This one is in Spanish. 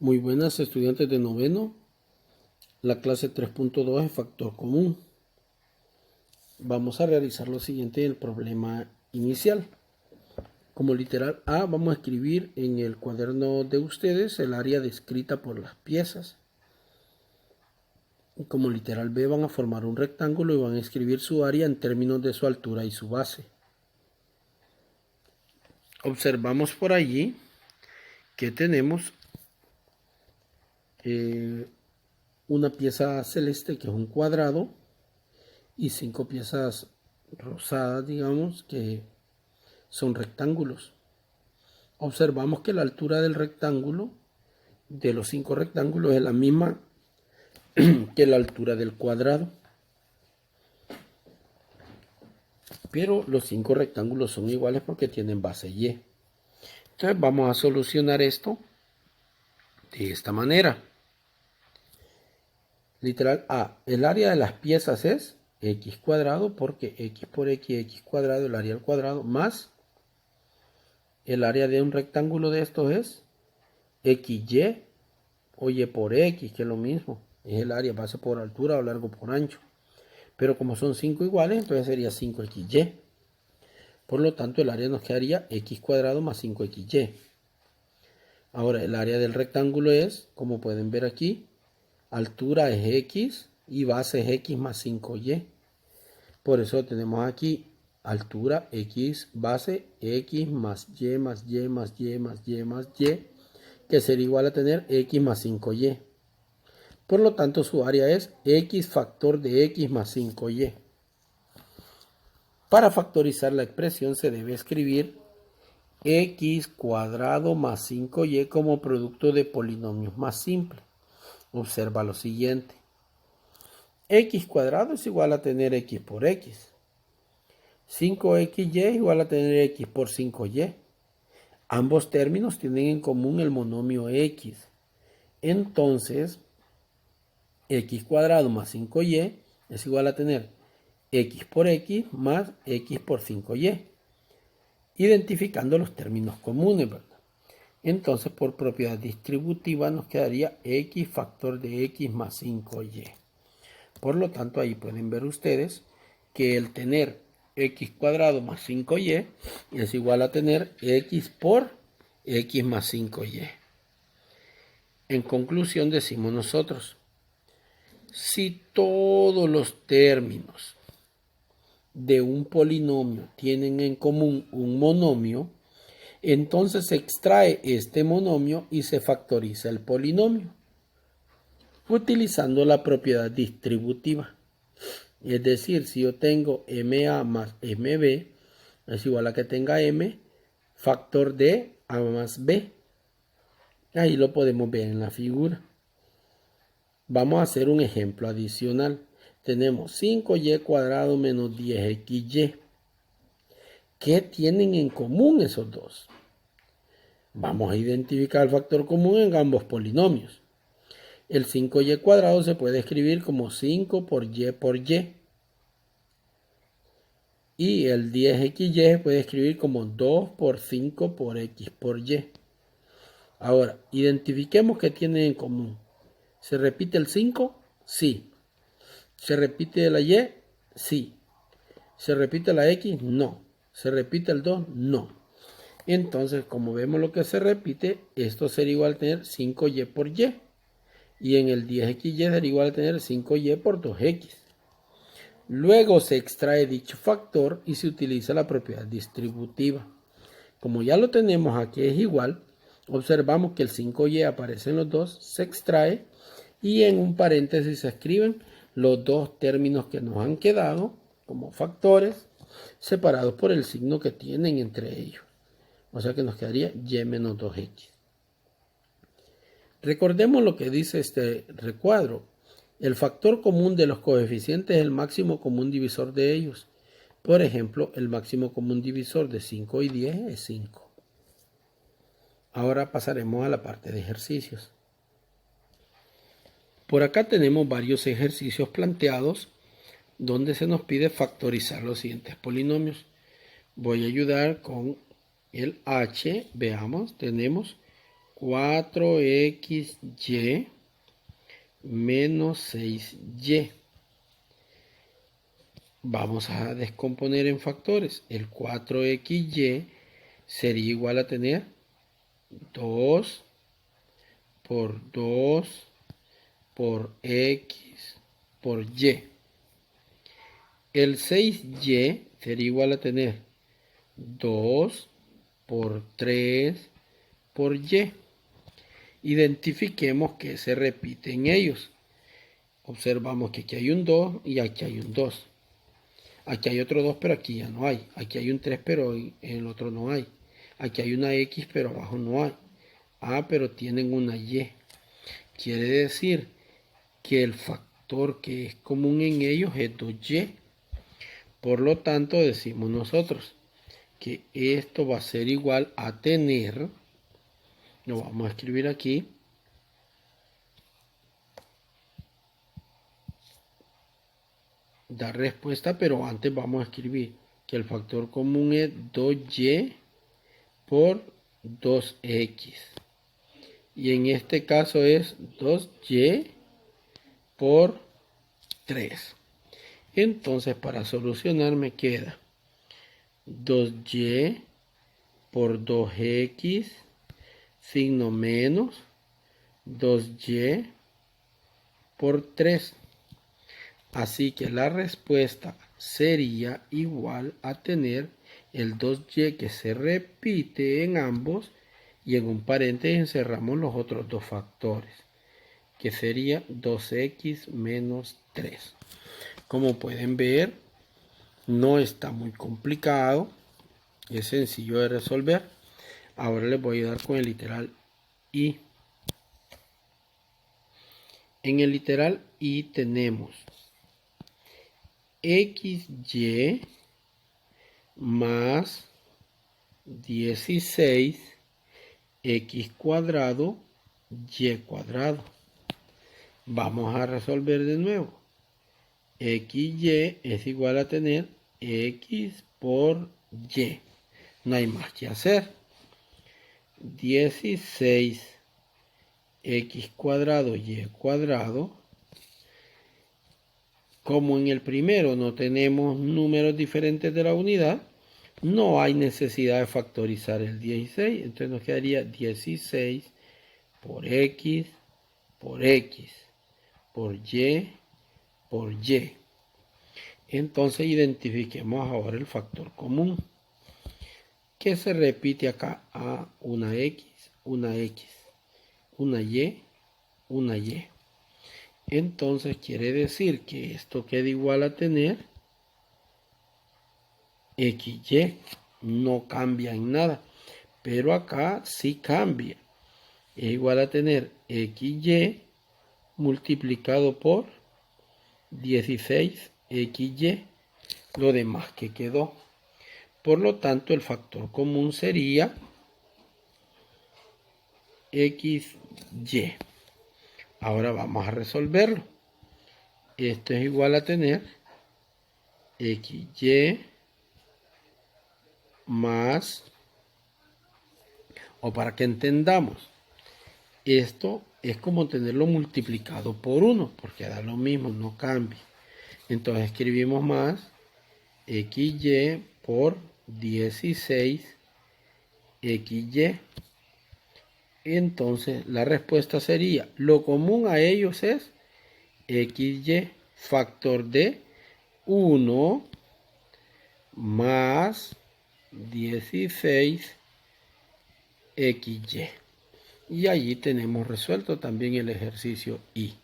Muy buenas estudiantes de noveno, la clase 3.2 es factor común. Vamos a realizar lo siguiente en el problema inicial. Como literal A vamos a escribir en el cuaderno de ustedes el área descrita por las piezas. Y como literal B van a formar un rectángulo y van a escribir su área en términos de su altura y su base. Observamos por allí que tenemos una pieza celeste que es un cuadrado y 5 piezas rosadas, digamos, que son rectángulos. Observamos que la altura del rectángulo, de los 5 rectángulos, es la misma que la altura del cuadrado. Pero los 5 rectángulos son iguales porque tienen base Y. Entonces vamos a solucionar esto de esta manera. Literal A, el área de las piezas es x cuadrado porque x por x cuadrado, el área al cuadrado, más el área de un rectángulo de estos es xy o y por x, que es lo mismo. Es el área, base por altura o largo por ancho. Pero como son 5 iguales, entonces sería 5xy. Por lo tanto, el área nos quedaría x cuadrado más 5xy. Ahora, el área del rectángulo es, como pueden ver aquí, altura es x y base es x más 5y. Por eso tenemos aquí altura x, base x más y más y más y más y más y, que sería igual a tener x más 5y. Por lo tanto, su área es x factor de x más 5y. Para factorizar la expresión se debe escribir x cuadrado más 5y como producto de polinomios más simples. Observa lo siguiente. X cuadrado es igual a tener x por x. 5xy es igual a tener x por 5y. Ambos términos tienen en común el monomio x. Entonces, x cuadrado más 5y es igual a tener x por x más x por 5y. Identificando los términos comunes, ¿verdad? Entonces, por propiedad distributiva nos quedaría x factor de x más 5y. Por lo tanto, ahí pueden ver ustedes que el tener x cuadrado más 5y es igual a tener x por x más 5y. En conclusión, decimos nosotros, si todos los términos de un polinomio tienen en común un monomio, entonces se extrae este monomio y se factoriza el polinomio, utilizando la propiedad distributiva. Es decir, si yo tengo MA más MB, es igual a que tenga M factor de A más B. Ahí lo podemos ver en la figura. Vamos a hacer un ejemplo adicional. Tenemos 5y cuadrado menos 10xy. ¿Qué tienen en común esos dos? Vamos a identificar el factor común en ambos polinomios. El 5y cuadrado se puede escribir como 5 por y. Y el 10xy se puede escribir como 2 por 5 por x por y. Ahora, identifiquemos qué tienen en común. ¿Se repite el 5? Sí. ¿Se repite la y? Sí. ¿Se repite la x? No. ¿Se repite el 2? No. Entonces, como vemos lo que se repite, esto sería igual a tener 5y por y. Y en el 10xy sería igual a tener 5y por 2x. Luego se extrae dicho factor y se utiliza la propiedad distributiva. Como ya lo tenemos aquí es igual, observamos que el 5y aparece en los dos, se extrae y en un paréntesis se escriben los dos términos que nos han quedado como factores separados por el signo que tienen entre ellos. O sea que nos quedaría y menos 2x. Recordemos lo que dice este recuadro. El factor común de los coeficientes es el máximo común divisor de ellos. Por ejemplo, el máximo común divisor de 5 y 10 es 5. Ahora pasaremos a la parte de ejercicios. Por acá tenemos varios ejercicios planteados donde se nos pide factorizar los siguientes polinomios. Voy a ayudar con el h. Veamos, tenemos 4xy menos 6y. Vamos a descomponer en factores. El 4xy sería igual a tener 2 por 2 por x por y. El 6y sería igual a tener 2 por 3 por y. Identifiquemos que se repiten ellos. Observamos que aquí hay un 2 y aquí hay un 2. Aquí hay otro 2, pero aquí ya no hay. Aquí hay un 3, pero en el otro no hay. Aquí hay una x, pero abajo no hay. Ah, pero tienen una y. Quiere decir que el factor que es común en ellos es 2y. Por lo tanto, decimos nosotros que esto va a ser igual a tener, lo vamos a escribir aquí, da respuesta, pero antes vamos a escribir que el factor común es 2y por 2x. Y en este caso es 2y por 3. Entonces, para solucionar me queda 2y por 2x, signo menos, 2y por 3. Así que la respuesta sería igual a tener el 2y que se repite en ambos y en un paréntesis encerramos los otros dos factores, que sería 2x menos 3. Como pueden ver, no está muy complicado, es sencillo de resolver. Ahora les voy a dar con el literal y. En el literal y tenemos xy más 16 x cuadrado y cuadrado. Vamos a resolver de nuevo. XY es igual a tener X por Y. No hay más que hacer. 16 X cuadrado Y cuadrado. Como en el primero no tenemos números diferentes de la unidad, no hay necesidad de factorizar el 16. Entonces nos quedaría 16 por X por X por Y por Y. Entonces identifiquemos ahora el factor común, que se repite acá a una X, una X, una Y, una Y. Entonces quiere decir que esto queda igual a tener XY, no cambia en nada, pero acá sí cambia. Es igual a tener XY multiplicado por 16XY, lo demás que quedó. Por lo tanto, el factor común sería XY. Ahora vamos a resolverlo. Esto es igual a tener XY más, o para que entendamos, esto es como tenerlo multiplicado por 1, porque da lo mismo, no cambia. Entonces escribimos más XY por 16XY. Entonces la respuesta sería, lo común a ellos es XY, factor de 1 más 16XY. Y allí tenemos resuelto también el ejercicio Y.